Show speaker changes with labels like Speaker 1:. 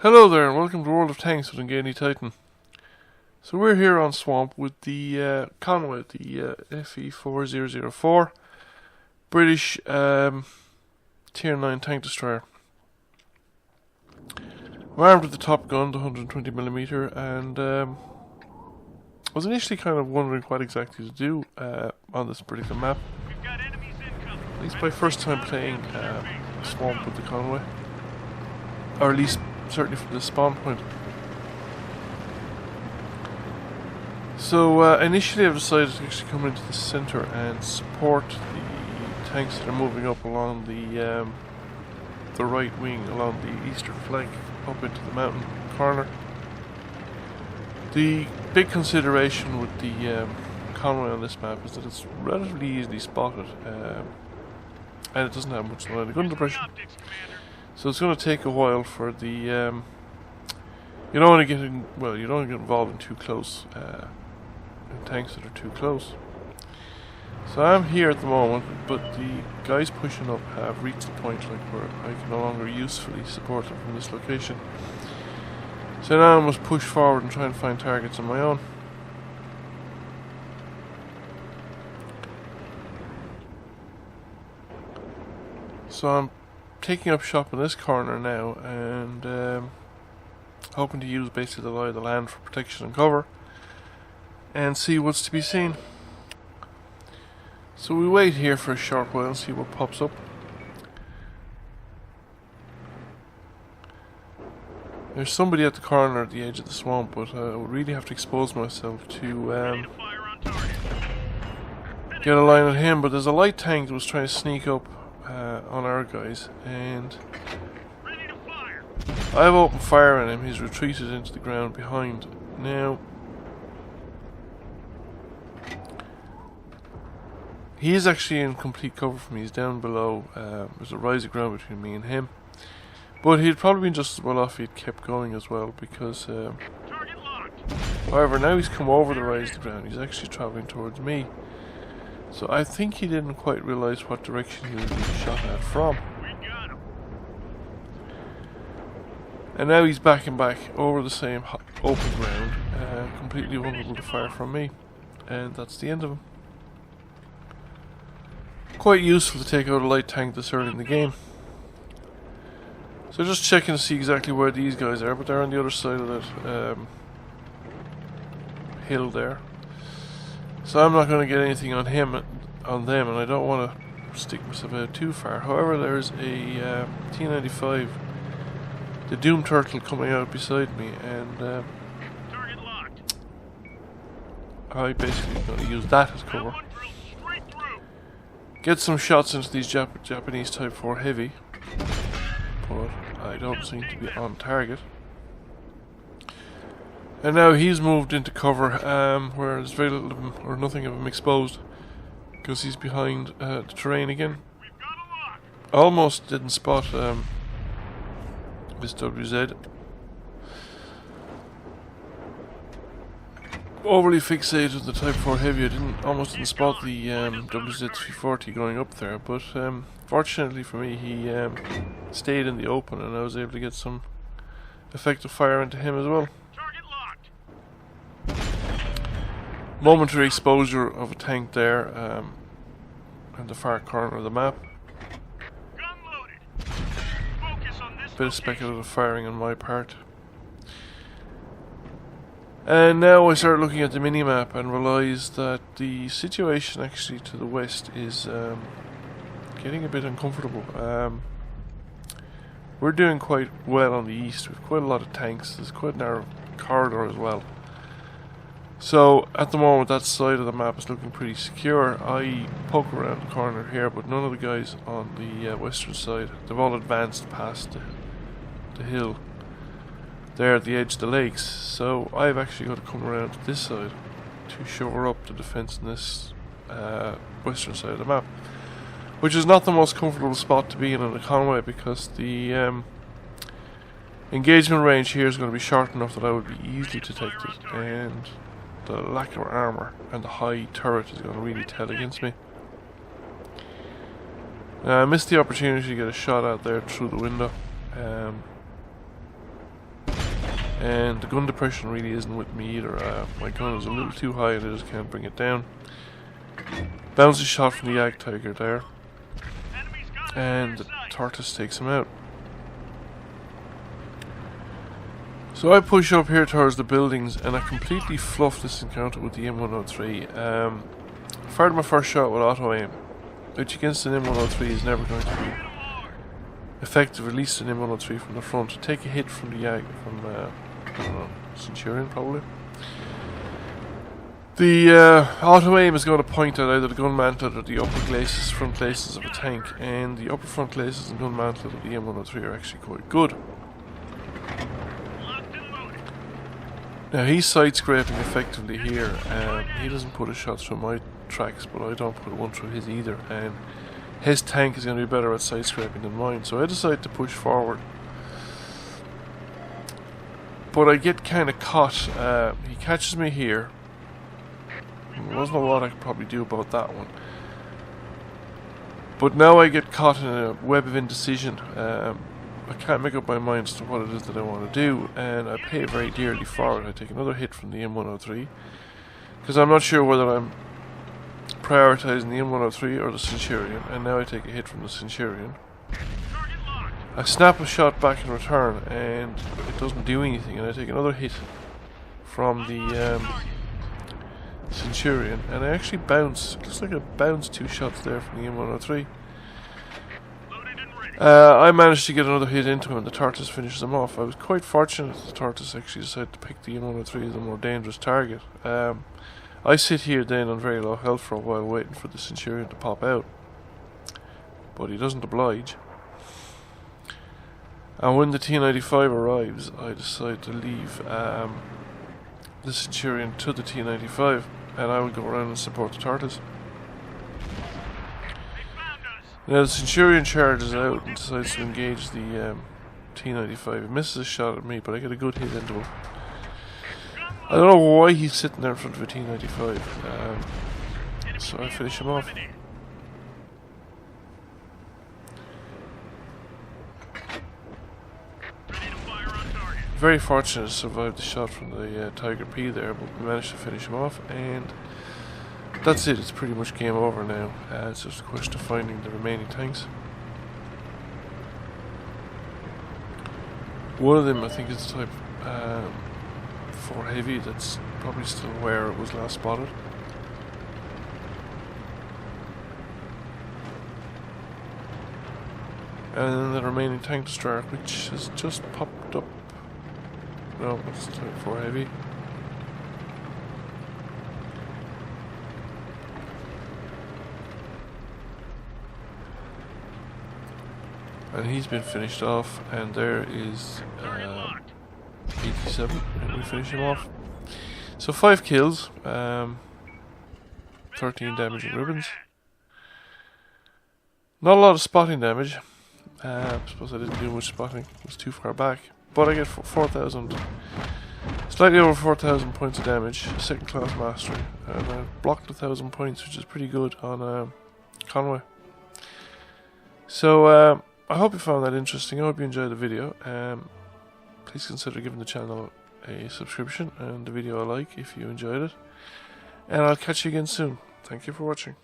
Speaker 1: Hello there and welcome to World of Tanks with Ngani Titan. So we're here on Swamp with the Conway, the FE4004 British Tier 9 tank destroyer. I'm armed with the Top Gun, the 120mm, and I was initially kind of wondering what exactly to do on this particular map. At least my first time playing Swamp with the Conway, or at least certainly from the spawn point. So initially I've decided to actually come into the centre and support the tanks that are moving up along the right wing, along the eastern flank, up into the mountain corner. The big consideration with the Conway on this map is that it's relatively easily spotted, and it doesn't have much line of gun depression. So it's going to take a while for the you don't want to get involved in too close in tanks that are too close. So I'm here at the moment, but the guys pushing up have reached the point where I can no longer usefully support them from this location. So now I must push forward and try and find targets on my own. So I'm taking up shop in this corner now and hoping to use basically the lie of the land for protection and cover and see what's to be seen. So we wait here for a short while and see what pops up. There's somebody at the corner at the edge of the swamp, but I would really have to expose myself to get a line on him. But there's a light tank that was trying to sneak up on our guys, and I've opened fire on him. He's retreated into the ground behind. Now he is actually in complete cover from me. He's down below. There's a rise of ground between me and him, but he'd probably been just as well off if he'd kept going as well, because however, now he's come over the rise of ground. He's actually travelling towards me. So I think he didn't quite realise what direction he was being shot at from. And now he's backing back over the same open ground, completely vulnerable to fire from me. And that's the end of him. Quite useful to take out a light tank this early in the game. So just checking to see exactly where these guys are, but they're on the other side of that hill there. So I'm not going to get anything on them, and I don't want to stick myself out too far. However, there's a T-95, the Doom Turtle, coming out beside me, and I basically going to use that as cover. Get some shots into these Japanese Type 4 Heavy, but I don't seem to be on target. And now he's moved into cover, where there's very little of him, or nothing of him exposed, because he's behind the terrain again. Almost didn't spot this WZ. Overly fixated with the Type 4 Heavy, I almost didn't spot the WZ-340 going up there, but fortunately for me, he stayed in the open, and I was able to get some effective fire into him as well. Momentary exposure of a tank there in the far corner of the map. Bit of speculative firing on my part. And now I start looking at the minimap and realise that the situation actually to the west is getting a bit uncomfortable. We're doing quite well on the east with quite a lot of tanks. There's quite a narrow corridor as well. So at the moment that side of the map is looking pretty secure. I poke around the corner here, but none of the guys on the western side, they've all advanced past the hill there at the edge of the lakes. So I've actually got to come around to this side to shore up the defence in this western side of the map, which is not the most comfortable spot to be in a Conway, because the engagement range here is going to be short enough that I would be easily detected, and the lack of armour and the high turret is going to really tell against me. I missed the opportunity to get a shot out there through the window. and the gun depression really isn't with me either. My gun is a little too high and I just can't bring it down. Bouncy shot from the Ag Tiger there, and the tortoise takes him out. So I push up here towards the buildings and I completely fluff this encounter with the M103. I fired my first shot with auto aim, which against an M103 is never going to be effective, at least an M103 from the front. Take a hit from the I don't know, Centurion probably. The auto aim is going to point at either the gun mantlet or the upper glacis, front glacis of a tank, and the upper front glacis and gun mantlet of the M103 are actually quite good. Now he's side scraping effectively here. He doesn't put a shot through my tracks, but I don't put one through his either, and his tank is going to be better at side scraping than mine, so I decide to push forward. But I get kind of caught. He catches me here. There wasn't a lot I could probably do about that one. But now I get caught in a web of indecision. I can't make up my mind as to what it is that I want to do, and I pay very dearly for it. I take another hit from the M103, because I'm not sure whether I'm prioritising the M103 or the Centurion, and now I take a hit from the Centurion. I snap a shot back in return, and it doesn't do anything, and I take another hit from the Centurion, and I actually bounce. It looks like I bounced 2 shots there from the M103. I managed to get another hit into him, and the tortoise finishes him off. I was quite fortunate that the tortoise actually decided to pick the M103 as a more dangerous target. I sit here then on very low health for a while waiting for the Centurion to pop out, but he doesn't oblige. And when the T95 arrives, I decide to leave the Centurion to the T95, and I will go around and support the tortoise. Now the Centurion charges out and decides to engage the T95. It misses a shot at me, but I get a good hit into him. I don't know why he's sitting there in front of a T95, so I finish him off. Very fortunate to survive the shot from the Tiger P there, but we managed to finish him off, and that's it. It's pretty much game over now. It's just a question of finding the remaining tanks. One of them, I think, is type 4 heavy. That's probably still where it was last spotted. And then the remaining tank destroyer, which has just popped up. No, it's type 4 heavy. And he's been finished off, and there is 87, and we finish him off. So 5 kills, 13 damaging ribbons. Not a lot of spotting damage. I suppose I didn't do much spotting, it was too far back. But I get 4,000, slightly over 4,000 points of damage, second class mastery, and I blocked 1,000 points, which is pretty good on Conway. So I hope you found that interesting. I hope you enjoyed the video. Please consider giving the channel a subscription and the video a like if you enjoyed it. And I'll catch you again soon. Thank you for watching.